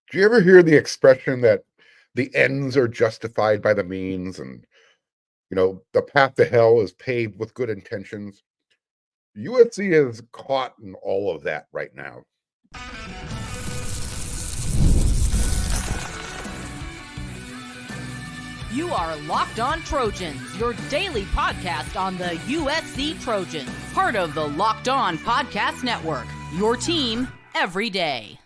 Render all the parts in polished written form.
Do you ever hear the expression that the ends are justified by the means and, the path to hell is paved with good intentions? USC is caught in all of that right now. You are Locked On Trojans, your daily podcast on the USC Trojans, part of the Locked On Podcast Network, your team every day.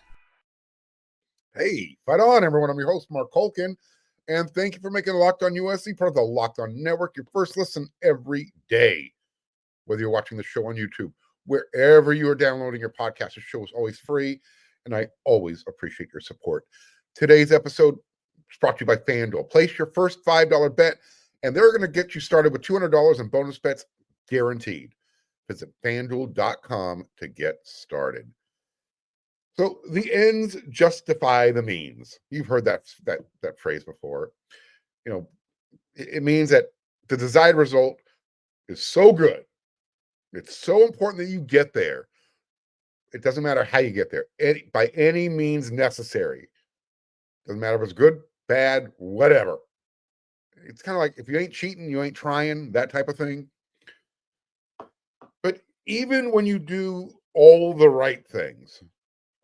Hey, fight on, everyone. I'm your host, Mark Colkin, and thank you for making Locked On USC part of the Locked On Network, your first listen every day. Whether you're watching the show on YouTube, wherever you are downloading your podcast, the show is always free, and I always appreciate your support. Today's episode is brought to you by FanDuel. Place your first $5 bet, and they're going to get you started with $200 in bonus bets guaranteed. Visit FanDuel.com to get started. So the ends justify the means. You've heard that phrase before. It means that the desired result is so good. It's so important that you get there. It doesn't matter how you get there. By any means necessary. Doesn't matter if it's good, bad, whatever. It's kind of like if you ain't cheating, you ain't trying, that type of thing. But even when you do all the right things,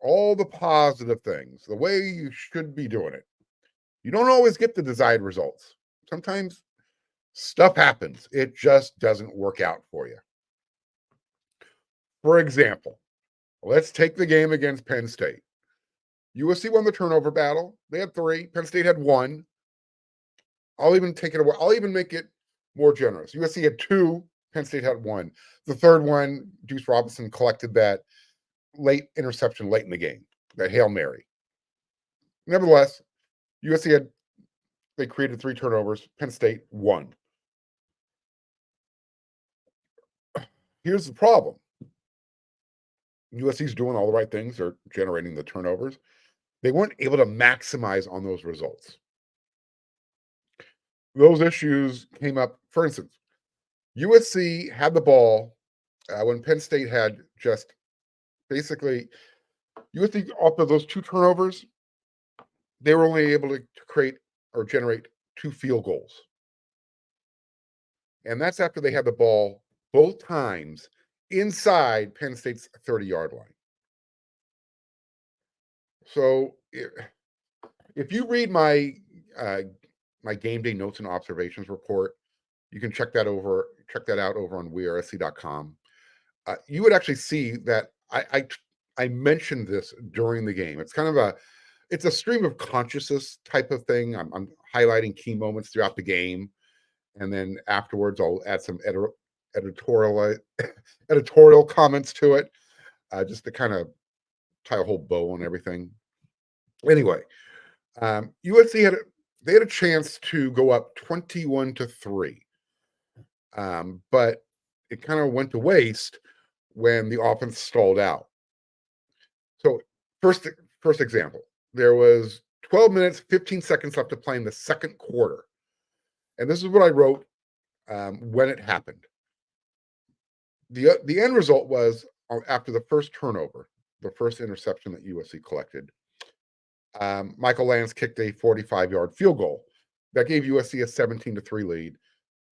all the positive things, the way you should be doing it, you don't always get the desired results. Sometimes stuff happens. It just doesn't work out for you. For example, let's take the game against Penn State. USC won the turnover battle. They had 3. Penn State had 1. I'll even take it away. I'll even make it more generous. USC had 2. Penn State had 1. The third one, Deuce Robinson collected that late interception late in the game, that Hail Mary. Nevertheless, they created 3 turnovers. Penn State won. Here's the problem. USC's doing all the right things. They're generating the turnovers. They weren't able to maximize on those results. Those issues came up. For instance, USC had the ball when Penn State had just basically, USC, off of those 2 turnovers, they were only able to create or generate 2 field goals. And that's after they had the ball both times inside Penn State's 30-yard line. So if you read my game day notes and observations report, you can check that out over on wearesc.com. You would actually see that I mentioned this during the game. It's kind of it's a stream of consciousness type of thing. I'm highlighting key moments throughout the game, and then afterwards I'll add some editorial comments to it, just to kind of tie a whole bow on everything. Anyway, USC had a chance to go up 21-3, but it kind of went to waste when the offense stalled out. So first example, there was 12 minutes, 15 seconds left to play in the second quarter. And this is what I wrote when it happened. The end result was, after the first turnover, the first interception that USC collected, Michael Lance kicked a 45-yard field goal. That gave USC a 17-3 lead.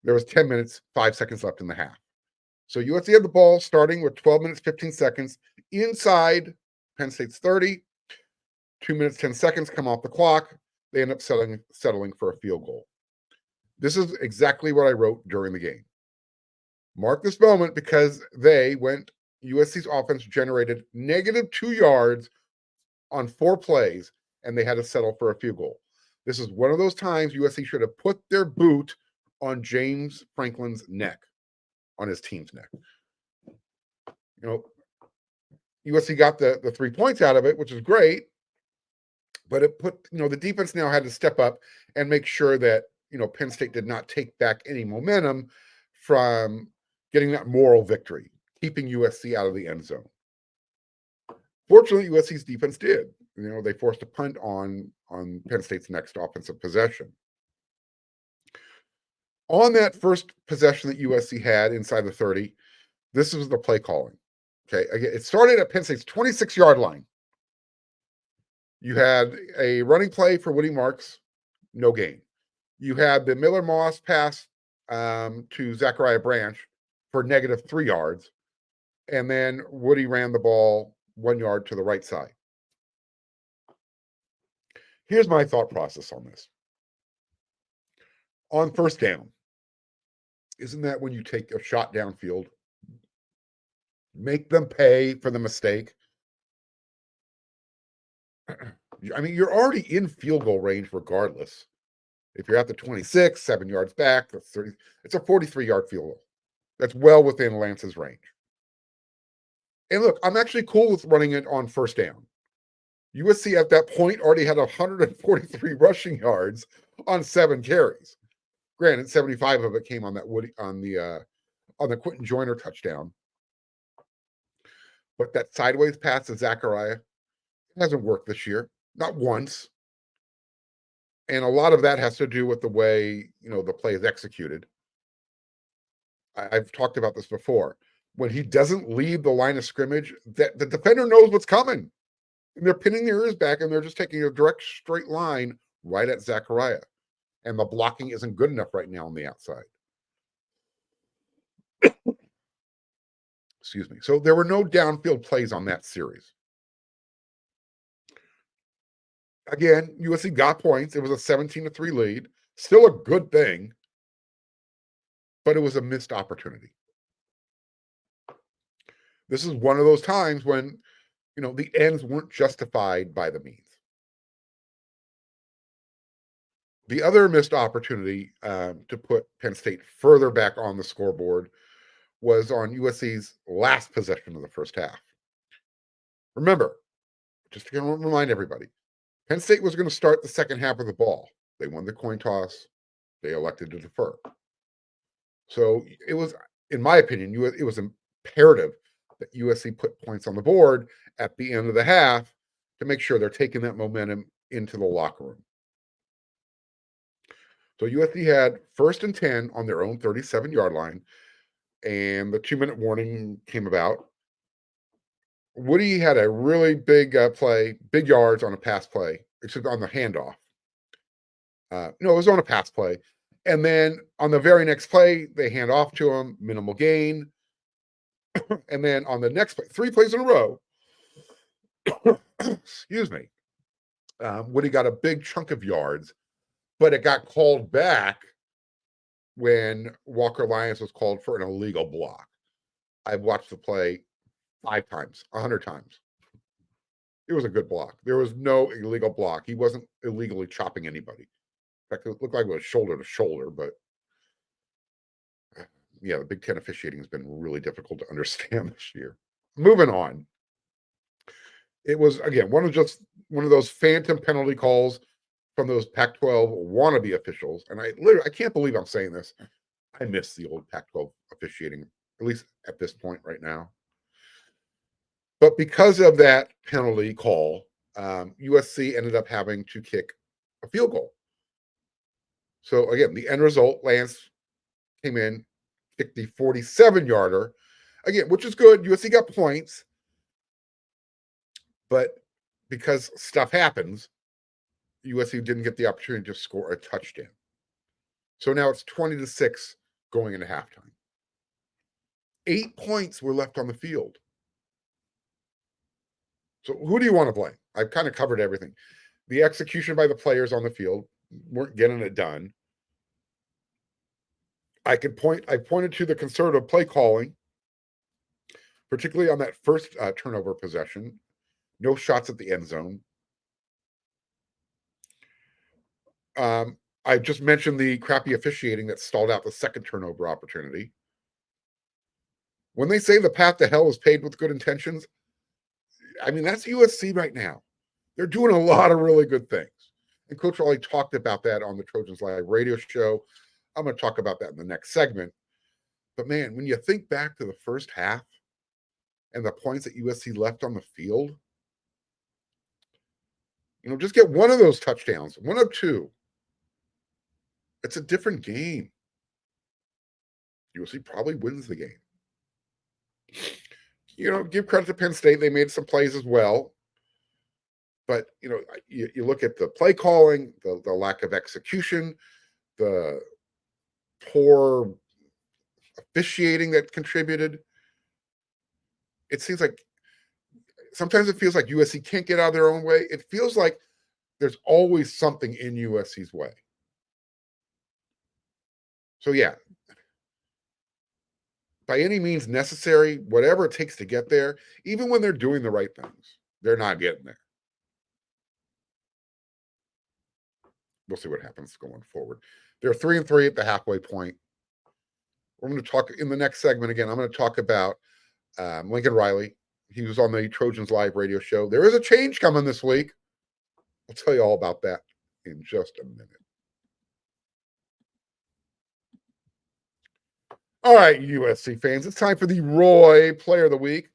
There was 10 minutes, 5 seconds left in the half. So USC had the ball starting with 12 minutes, 15 seconds inside Penn State's 30. 2 minutes, 10 seconds come off the clock. They end up settling for a field goal. This is exactly what I wrote during the game. Mark this moment because USC's offense generated -2 yards on 4 plays, and they had to settle for a field goal. This is one of those times USC should have put their boot on James Franklin's neck, on his team's neck. USC got the 3 points out of it, which is great, but it put, the defense now had to step up and make sure that, Penn State did not take back any momentum from getting that moral victory, keeping USC out of the end zone. Fortunately, USC's defense did. They forced a punt on Penn State's next offensive possession. On that first possession that USC had inside the 30, this was the play calling. Okay, again, it started at Penn State's 26-yard line. You had a running play for Woody Marks, no gain. You had the Miller Moss pass to Zachariah Branch for -3 yards. And then Woody ran the ball 1 yard to the right side. Here's my thought process on this. On first down, isn't that when you take a shot downfield, make them pay for the mistake? I mean, you're already in field goal range regardless. If you're at the 26, 7 yards back, that's 30. It's a 43-yard field goal. That's well within Lance's range. And look, I'm actually cool with running it on first down. USC at that point already had 143 rushing yards on 7 carries. Granted, 75 of it came on that Woody on the Quentin Joyner touchdown. But that sideways pass to Zachariah hasn't worked this year, not once. And a lot of that has to do with the way, the play is executed. I've talked about this before. When he doesn't leave the line of scrimmage, that the defender knows what's coming. And they're pinning their ears back and they're just taking a direct straight line right at Zachariah. And the blocking isn't good enough right now on the outside. Excuse me. So there were no downfield plays on that series. Again, USC got points. It was a 17-3 lead. Still a good thing, but it was a missed opportunity. This is one of those times when, the ends weren't justified by the means. The other missed opportunity to put Penn State further back on the scoreboard was on USC's last possession of the first half. Remember, just to remind everybody, Penn State was going to start the second half of the ball. They won the coin toss. They elected to defer. So it was, in my opinion, it was imperative that USC put points on the board at the end of the half to make sure they're taking that momentum into the locker room. So USC had 1st and 10 on their own 37-yard line, and the 2-minute warning came about. Woody had a really big play, big yards on a pass play, except on the handoff. It was on a pass play. And then on the very next play, they hand off to him, minimal gain. And then on the next play, 3 plays in a row, excuse me, Woody got a big chunk of yards, but it got called back when Walker Lyons was called for an illegal block. I've watched the play 5 times, 100 times. It was a good block. There was no illegal block. He wasn't illegally chopping anybody. In fact, it looked like it was shoulder to shoulder, but yeah, the Big Ten officiating has been really difficult to understand this year. Moving on. It was, again, one of those phantom penalty calls from those Pac-12 wannabe officials. And I can't believe I'm saying this. I miss the old Pac-12 officiating, at least at this point right now. But because of that penalty call, USC ended up having to kick a field goal. So again, the end result, Lance came in, kicked the 47-yarder, again, which is good. USC got points, but because stuff happens, USC didn't get the opportunity to score a touchdown. So now it's 20-6 going into halftime. 8 points were left on the field. So who do you want to blame? I've kind of covered everything. The execution by the players on the field weren't getting it done. I pointed to the conservative play calling, particularly on that first turnover possession. No shots at the end zone. I just mentioned the crappy officiating that stalled out the second turnover opportunity. When they say the path to hell is paved with good intentions, I mean, that's USC right now. They're doing a lot of really good things. And Coach Raleigh talked about that on the Trojans Live radio show. I'm going to talk about that in the next segment. But man, when you think back to the first half and the points that USC left on the field, just get one of those touchdowns, 1 of 2. It's a different game. USC probably wins the game. Give credit to Penn State. They made some plays as well. But, you look at the play calling, the lack of execution, the poor officiating that contributed. It seems like sometimes it feels like USC can't get out of their own way. It feels like there's always something in USC's way. So, yeah, by any means necessary, whatever it takes to get there, even when they're doing the right things, they're not getting there. We'll see what happens going forward. They're 3-3 at the halfway point. We're going to talk in the next segment again. I'm going to talk about Lincoln Riley. He was on the Trojans live radio show. There is a change coming this week. I'll tell you all about that in just a minute. All right, USC fans, it's time for the Roy Player of the Week.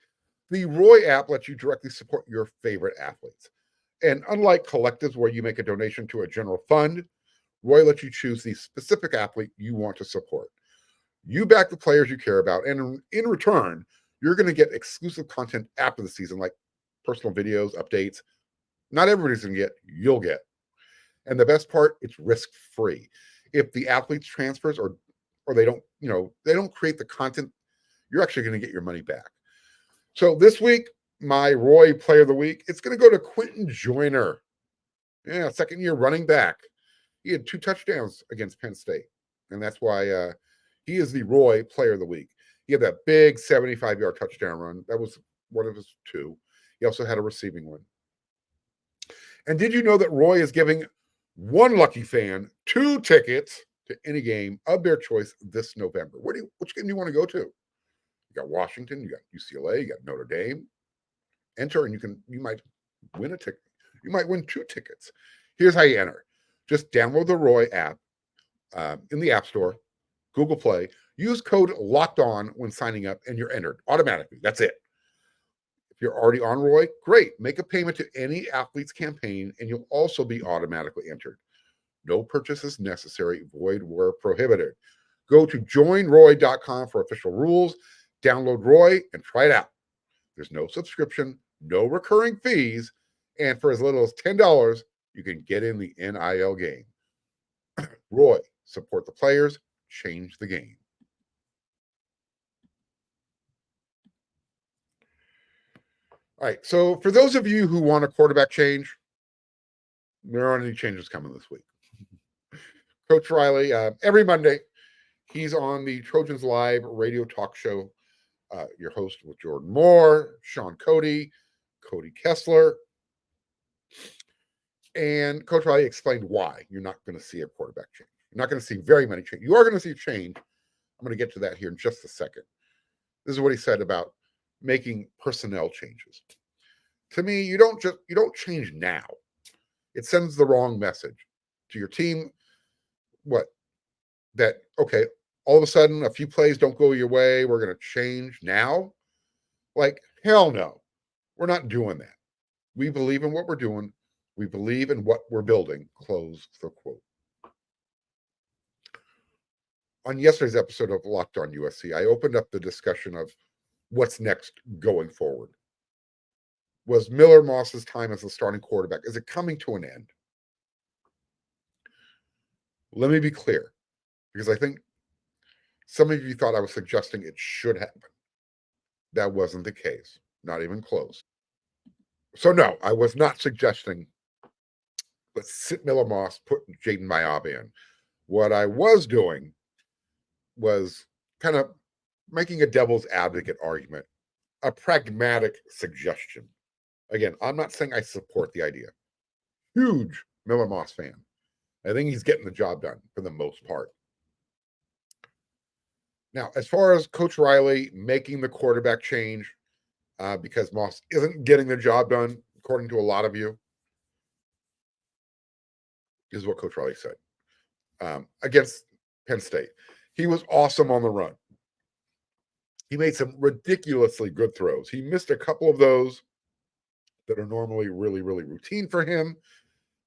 The Roy app lets you directly support your favorite athletes. And unlike collectives where you make a donation to a general fund, Roy lets you choose the specific athlete you want to support. You back the players you care about, and in return, you're going to get exclusive content after the season, like personal videos, updates. Not everybody's going to get, you'll get. And the best part, it's risk-free. If the athlete transfers or they don't create the content, you're actually going to get your money back. So this week, my Roy Player of the Week, it's going to go to Quentin Joyner. Yeah, second-year running back. He had 2 touchdowns against Penn State, and that's why he is the Roy Player of the Week. He had that big 75-yard touchdown run. That was one of his 2. He also had a receiving one. And did you know that Roy is giving one lucky fan 2 tickets to any game of their choice this November? Which game do you want to go to? You got Washington, you got UCLA, you got Notre Dame. Enter, and you might win a ticket. You might win 2 tickets. Here's how you enter. Just download the Roy app in the App Store, Google Play. Use code LOCKEDON when signing up, and you're entered automatically. That's it. If you're already on Roy, great. Make a payment to any athlete's campaign, and you'll also be automatically entered. No purchases necessary. Void where prohibited. Go to joinroy.com for official rules. Download Roy and try it out. There's no subscription, no recurring fees, and for as little as $10, you can get in the NIL game. Roy, support the players, change the game. All right, so for those of you who want a quarterback change, there aren't any changes coming this week. Coach Riley, every Monday, he's on the Trojans Live radio talk show. Your host with Jordan Moore, Sean Cody Kessler. And Coach Riley explained why you're not going to see a quarterback change. You're not going to see very many change. You are going to see change. I'm going to get to that here in just a second. This is what he said about making personnel changes. To me, you don't change now. It sends the wrong message to your team. Okay, all of a sudden, a few plays don't go your way. We're going to change now? Like, hell no. We're not doing that. We believe in what we're doing. We believe in what we're building. Close the quote. On yesterday's episode of Locked On USC, I opened up the discussion of what's next going forward. Was Miller Moss's time as the starting quarterback, is it coming to an end? Let me be clear, because I think some of you thought I was suggesting it should happen. That wasn't the case, not even close. So no, I was not suggesting let's sit Miller Moss, put Jaden Mayob in. What I was doing was kind of making a devil's advocate argument, a pragmatic suggestion. Again, I'm not saying I support the idea. Huge Miller Moss fan. I think he's getting the job done for the most part. Now, as far as Coach Riley making the quarterback change because Moss isn't getting the job done, according to a lot of you, is what Coach Riley said against Penn State. He was awesome on the run. He made some ridiculously good throws. He missed a couple of those that are normally really, really routine for him.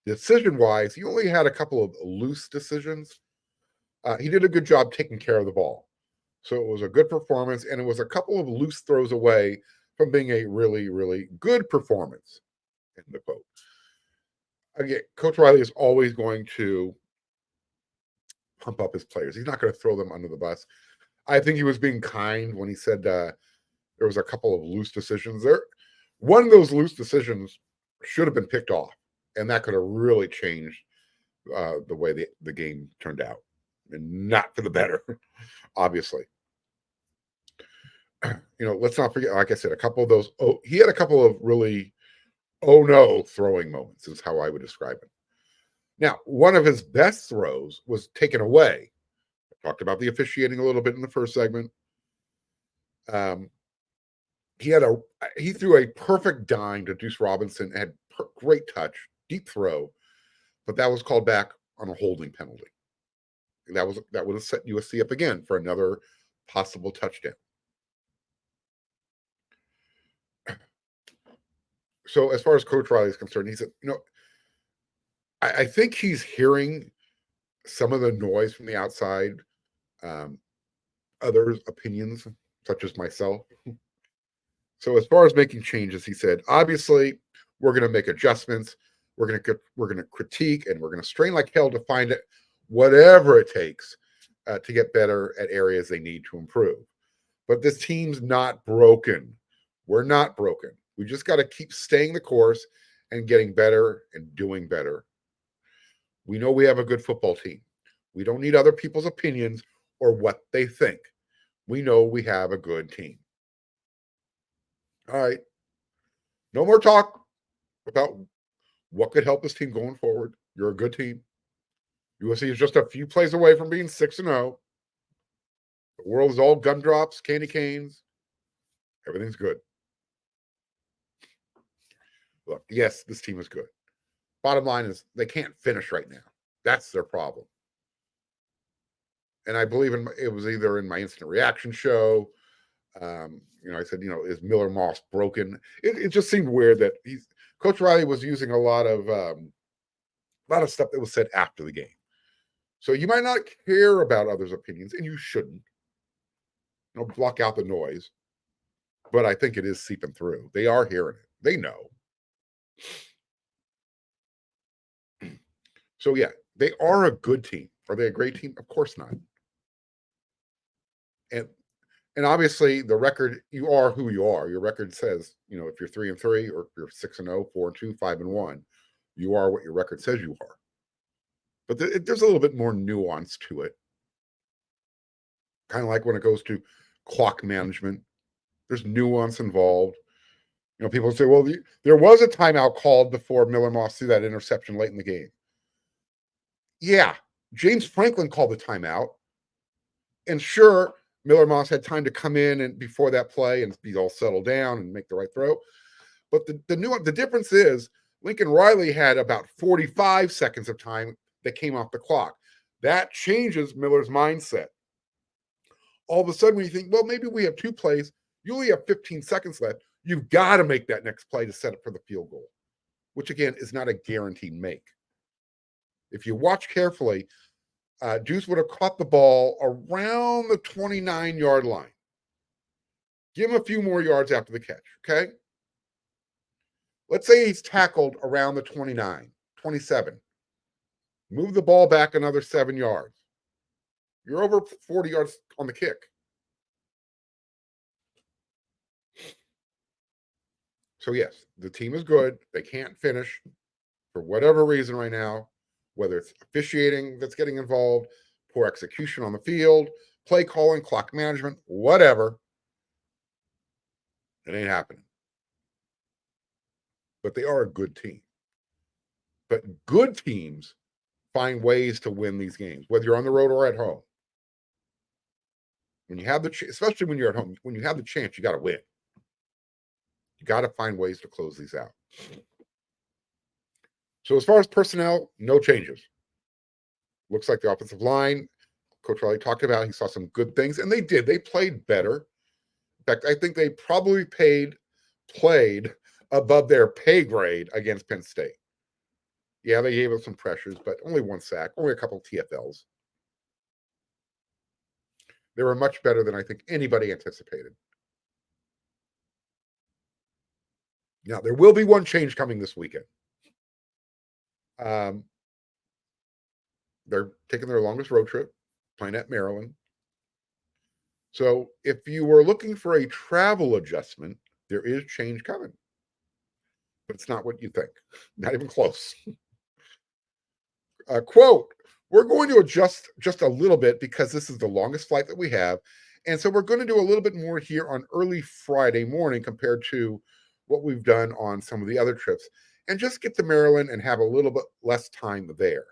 Decision-wise, he only had a couple of loose decisions. He did a good job taking care of the ball. So it was a good performance, and it was a couple of loose throws away from being a really, really good performance, in the quote. again, Coach Riley is always going to pump up his players. He's not going to throw them under the bus. I think he was being kind when he said there was a couple of loose decisions there. One of those loose decisions should have been picked off, and that could have really changed the way the game turned out, and not for the better, obviously. Let's not forget, like I said, a couple of those. Oh, he had a couple of really, oh no, throwing moments is how I would describe it. Now, one of his best throws was taken away. I talked about the officiating a little bit in the first segment. He threw a perfect dime to Deuce Robinson, had great touch, deep throw, but that was called back on a holding penalty. That would have set USC up again for another possible touchdown. So as far as Coach Riley is concerned, he said, I think he's hearing some of the noise from the outside, others' opinions, such as myself. So as far as making changes, he said, obviously, we're going to make adjustments. We're going to critique, and we're going to strain like hell to find it, whatever it takes to get better at areas they need to improve. But this team's not broken. We're not broken. We just got to keep staying the course and getting better and doing better. We know we have a good football team. We don't need other people's opinions or what they think. We know we have a good team. All right. No more talk about what could help this team going forward. You're a good team. USC is just a few plays away from being 6-0. The world is all gumdrops, candy canes. Everything's good. Look, yes, this team is good. Bottom line is they can't finish right now. That's their problem. And I believe it was either in my instant reaction show. I said, is Miller Moss broken? It just seemed weird that Coach Riley was using a lot of stuff that was said after the game. So you might not care about others' opinions, and you shouldn't. Block out the noise. But I think it is seeping through. They are hearing it. They know. So yeah, they are a good team. Are they a great team? Of course not. And obviously the record, you are who you are. Your record says, if you're 3-3 or if you're 6-0, 4-2, 5-1, you are what your record says you are. But there's a little bit more nuance to it. Kind of like when it goes to clock management, there's nuance involved. People say, well, there was a timeout called before Miller Moss threw that interception late in the game. Yeah, James Franklin called the timeout. And sure, Miller Moss had time to come in and before that play and be all settled down and make the right throw. But the difference is Lincoln Riley had about 45 seconds of time that came off the clock. That changes Miller's mindset. All of a sudden, when you think, well, maybe we have 2 plays, you only have 15 seconds left. You've got to make that next play to set up for the field goal, which again is not a guaranteed make. If you watch carefully, Deuce would have caught the ball around the 29-yard line. Give him a few more yards after the catch, okay? Let's say he's tackled around the 29, 27. Move the ball back another 7 yards. You're over 40 yards on the kick. So yes, the team is good. They can't finish for whatever reason right now, whether it's officiating that's getting involved, poor execution on the field, play calling, clock management, whatever. It ain't happening. But they are a good team. But good teams find ways to win these games, whether you're on the road or at home. When you have especially when you're at home, when you have the chance, you got to win. You got to find ways to close these out. So as far as personnel, no changes. Looks like the offensive line, Coach Riley talked about, he saw some good things, and they did. They played better. In fact, I think they probably played above their pay grade against Penn State. Yeah, they gave us some pressures, but only 1 sack, only a couple of TFLs. They were much better than I think anybody anticipated. Now, there will be one change coming this weekend. They're taking their longest road trip, playing at Maryland. So if you were looking for a travel adjustment, there is change coming. But it's not what you think. Not even close. Quote, we're going to adjust just a little bit because this is the longest flight that we have. And so we're going to do a little bit more here on early Friday morning compared to what we've done on some of the other trips, and just get to Maryland and have a little bit less time there.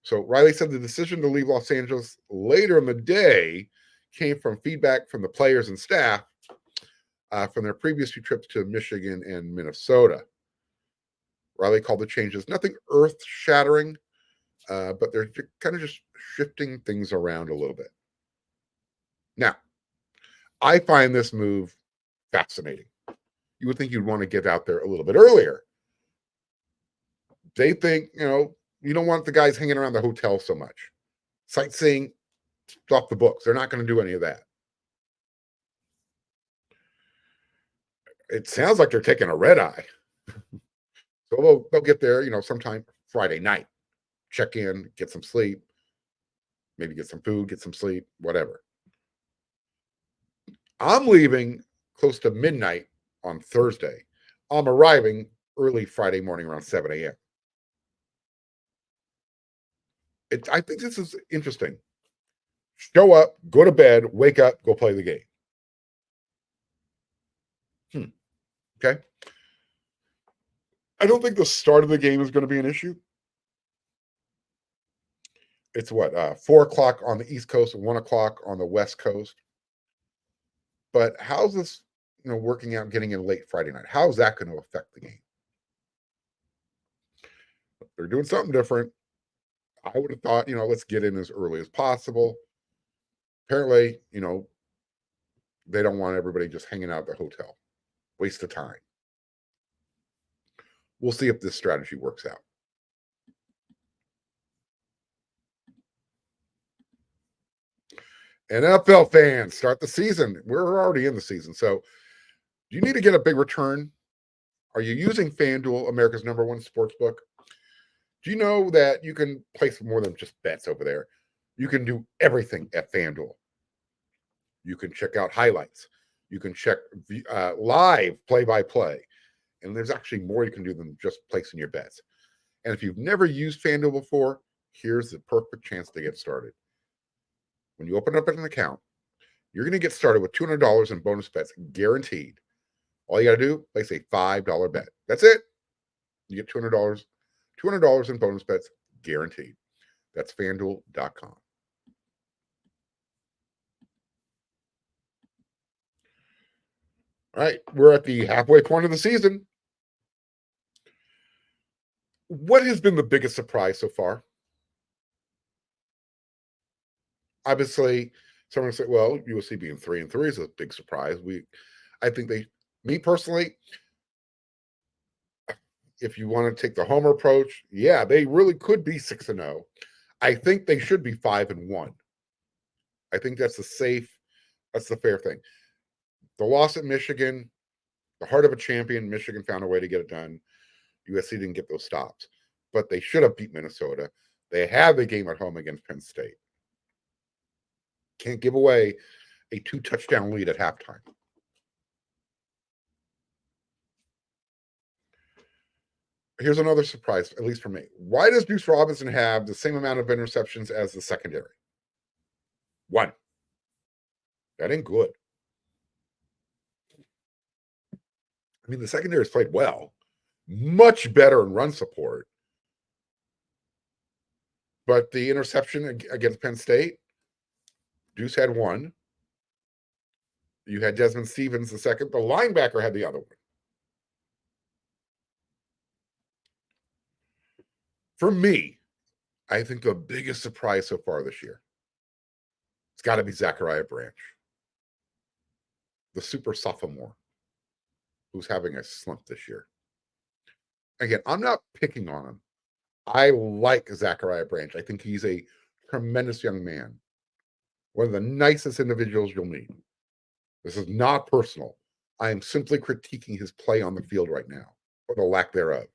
So Riley said the decision to leave Los Angeles later in the day came from feedback from the players and staff from their previous 2 trips to Michigan and Minnesota. Riley called the changes nothing earth-shattering, but they're kind of just shifting things around a little bit. Now, I find this move fascinating. You would think you'd want to get out there a little bit earlier. They think, you don't want the guys hanging around the hotel so much. Sightseeing, off the books. They're not going to do any of that. It sounds like they're taking a red eye. So they'll get there, sometime Friday night. Check in, get some sleep, maybe get some food, get some sleep, whatever. I'm leaving close to midnight on Thursday. I'm arriving early Friday morning around 7 a.m. I think this is interesting. Show up, go to bed, wake up, go play the game. Okay. I don't think the start of the game is going to be an issue. It's 4 o'clock on the East Coast and 1 o'clock on the West Coast. But how's this, working out, getting in late Friday night? How is that going to affect the game? They're doing something different. I would have thought, let's get in as early as possible. Apparently, they don't want everybody just hanging out at the hotel. Waste of time. We'll see if this strategy works out. NFL fans, start the season. We're already in the season. So do you need to get a big return? Are you using FanDuel, America's #1 sports book? Do you know that you can place more than just bets over there? You can do everything at FanDuel. You can check out highlights. You can check live play-by-play. And there's actually more you can do than just placing your bets. And if you've never used FanDuel before, here's the perfect chance to get started. When you open up an account, you're going to get started with $200 in bonus bets guaranteed. All you got to do, place a $5 bet. That's it. You get $200 in bonus bets guaranteed. That's FanDuel.com. All right, we're at the halfway point of the season. What has been the biggest surprise so far? Obviously, someone will say, well, USC being 3-3 is a big surprise. I think me personally, if you want to take the homer approach, yeah, they really could be 6-0. I think they should be 5-1. I think that's the fair thing. The loss at Michigan, the heart of a champion, Michigan found a way to get it done. USC didn't get those stops, but they should have beat Minnesota. They had the game at home against Penn State. Can't give away a 2-touchdown lead at halftime. Here's another surprise, at least for me. Why does Deuce Robinson have the same amount of interceptions as the secondary? 1. That ain't good. I mean, the secondary has played well, much better in run support. But the interception against Penn State, Deuce had 1. You had Desmond Stevens the second. The linebacker had the other one. For me, I think the biggest surprise so far this year, it's got to be Zachariah Branch, the super sophomore who's having a slump this year. Again, I'm not picking on him. I like Zachariah Branch. I think he's a tremendous young man. One of the nicest individuals you'll meet. This is not personal. I am simply critiquing his play on the field right now, or the lack thereof.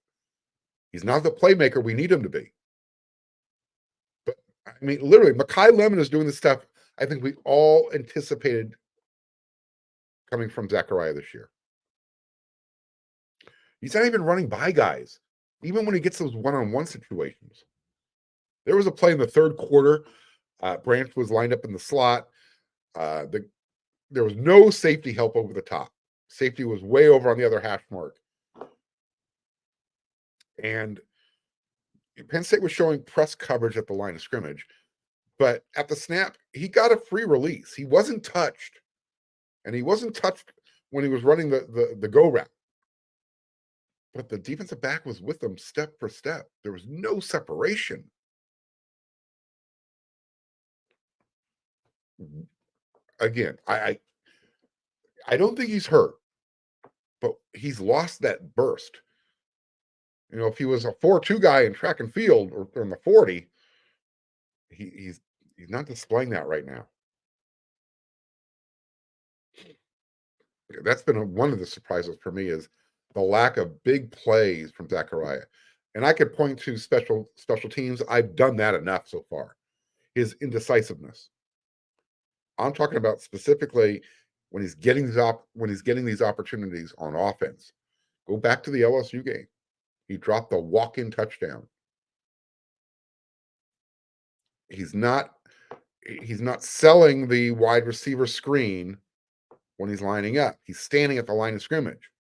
He's not the playmaker we need him to be. But I mean, literally, Mekhi Lemon is doing the stuff I think we all anticipated coming from Zachariah this year. He's not even running by guys, even when he gets those one-on-one situations. There was a play in the third quarter. Branch was lined up in the slot. There was no safety help over the top. Safety was way over on the other hash mark. And Penn State was showing press coverage at the line of scrimmage. But at the snap, he got a free release. He wasn't touched. And he wasn't touched when he was running the go route. But the defensive back was with him step for step. There was no separation. Again, I don't think he's hurt, but he's lost that burst. You know, if he was a 4.2 guy in track and field or in the 40, he's not displaying that right now. That's been one of the surprises for me is the lack of big plays from Zachariah. And I could point to special teams. I've done that enough so far. His indecisiveness. I'm talking about specifically when he's getting these opportunities on offense. Go back to the LSU game. He dropped a walk-in touchdown. He's not selling the wide receiver screen when he's lining up. He's standing at the line of scrimmage.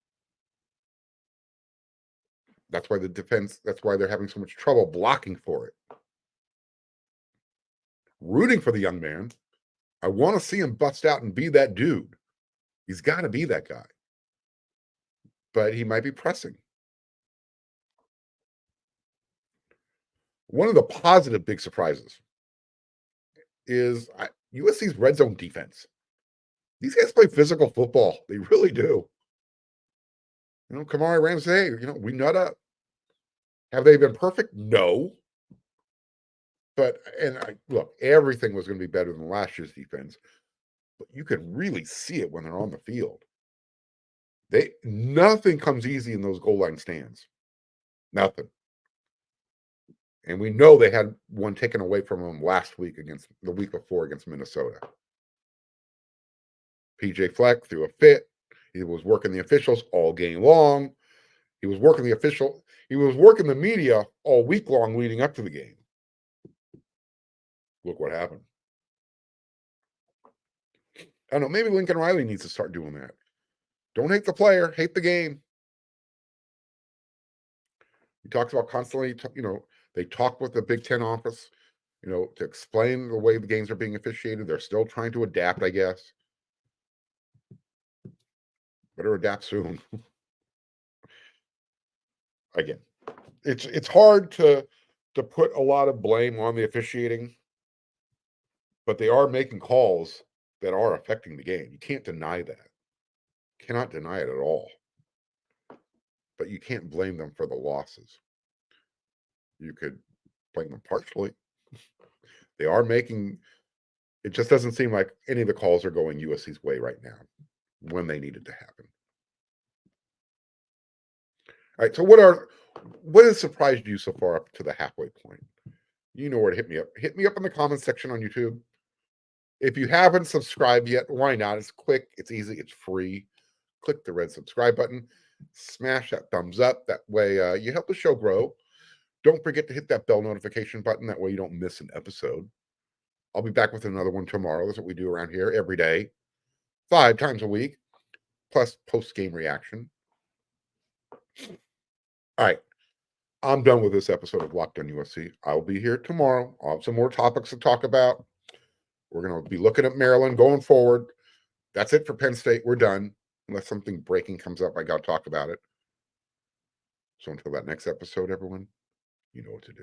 That's why they're having so much trouble blocking for it. Rooting for the young man. I want to see him bust out and be that dude. He's got to be that guy. But he might be pressing. One of the positive big surprises is USC's red zone defense. These guys play physical football. They really do. You know, Kamari Ramsey, hey, we nut up. Have they been perfect? No. But, look, everything was going to be better than last year's defense. But you can really see it when they're on the field. Nothing comes easy in those goal line stands. Nothing. And we know they had one taken away from them the week before against Minnesota. PJ Fleck threw a fit. He was working the officials all game long. He was working the media all week long leading up to the game. Look what happened. I don't know, maybe Lincoln Riley needs to start doing that. Don't hate the player, hate the game. He talks about constantly, they talk with the Big Ten office, to explain the way the games are being officiated. They're still trying to adapt, I guess. Better adapt soon. Again, it's hard to put a lot of blame on the officiating, but they are making calls that are affecting the game. You can't deny that. Cannot deny it at all. But you can't blame them for the losses. You could blame them partially. They are making, it just doesn't seem like any of the calls are going USC's way right now when they needed to happen. All right, so what has surprised you so far up to the halfway point? You know where to hit me up. Hit me up in the comments section on YouTube. If you haven't subscribed yet, why not? It's quick, it's easy, it's free. Click the red subscribe button. Smash that thumbs up. That way you help the show grow. Don't forget to hit that bell notification button. That way you don't miss an episode. I'll be back with another one tomorrow. That's what we do around here every day, 5 times a week, plus post-game reaction. All right. I'm done with this episode of Locked on USC. I'll be here tomorrow. I'll have some more topics to talk about. We're going to be looking at Maryland going forward. That's it for Penn State. We're done. Unless something breaking comes up, I got to talk about it. So until that next episode, everyone, you know what to do.